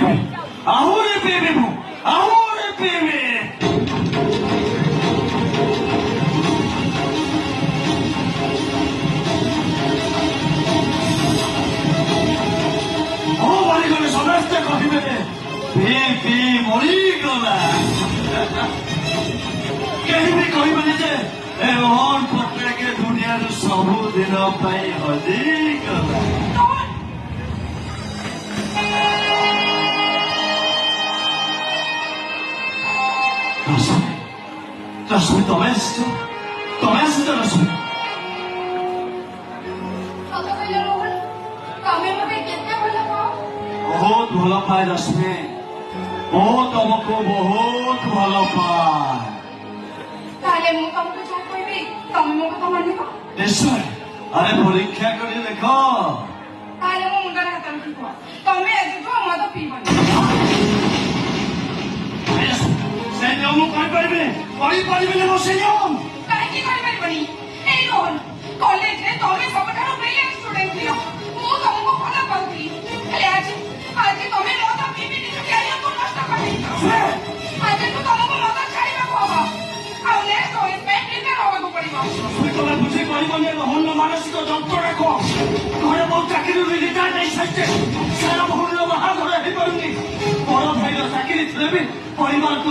ପିଇବି ଆହୁରି ପିଇବି ମୁଁ ଆହୁରି ପିଇବି। ମୁଁ ମରିଗଲେ ସମସ୍ତେ କହିବେ ପିଇ ପିଇ ମରିଗଲା। କେହି ବି କହିବେନି ଯେ ଏ ମୋହନ ପଟ୍ଟନାୟକ ଦୁନିଆରୁ ସବୁଦିନ ପାଇଁ ହଜିଗଲା। ରଶ୍ମି ତମେ ଆସିଛ ରଶ୍ମି। ବହୁତ ଭଲ ପାଏ ରଶ୍ମି, ମୁଁ ତମକୁ ବହୁତ ଭଲ ପାଏ। ତାହେଲେ ମୁଁ ତମକୁ ଯାହା କହିବି ତମେ ମୋ କଥା ମାନିବ? ନିଶ୍ଚୟ। ଆରେ ପରୀକ୍ଷା କରି ଦେଖ। ତାହେଲେ ମୋ ମୁଣ୍ଡରେ ହାତ ରଖିବ, ତମେ ଆଜିଠୁ ମଦ ପିଇବନି। ସେ ନିୟମ କରିପାରିବିନି ମୁଁ ସେ ନିୟମ। କାହିଁକି କରିପାରିବନି? ଏଇ ରୋହନ କଲେଜରେ ତମେ ସବୁଠାରୁ ବ୍ରିଲିଆଣ୍ଟ ଷ୍ଟୁଡେଣ୍ଟ ଥିଲ, ମୁଁ ତମକୁ ଭଲ ପାଉଥିଲି। ହେଲେ ଆଜି ତମେ ମଦ ପିଇବି ନିଜ କ୍ୟାରିୟରକୁ ନଷ୍ଟ କରିଦେଇଛ। ଆଜିଠୁ ତମକୁ ମଦ ଛାଡ଼ିବାକୁ ହବ, ଆଉ ନେକ୍ସଟ ଓଏସ୍ ପାଇଁ ପ୍ରିପେୟାର ହବାକୁ ପଡିବ। ତମେ ବୁଝି ପାରିବନି ରୋହନର ମାନସିକ ଯନ୍ତ୍ରଣା କଣ। ଘରେ ବହୁତ ଚାକିରିରୁ ରିଟାୟାର୍ଡ ନେଇସାରିଛେ, ସାରା ଭଉଣୀର ବାହାଘର ହେଇପାରୁନି। ବଡ ଭାଇର ଚାକିରି ଥିଲେ ବି ପରିବାରକୁ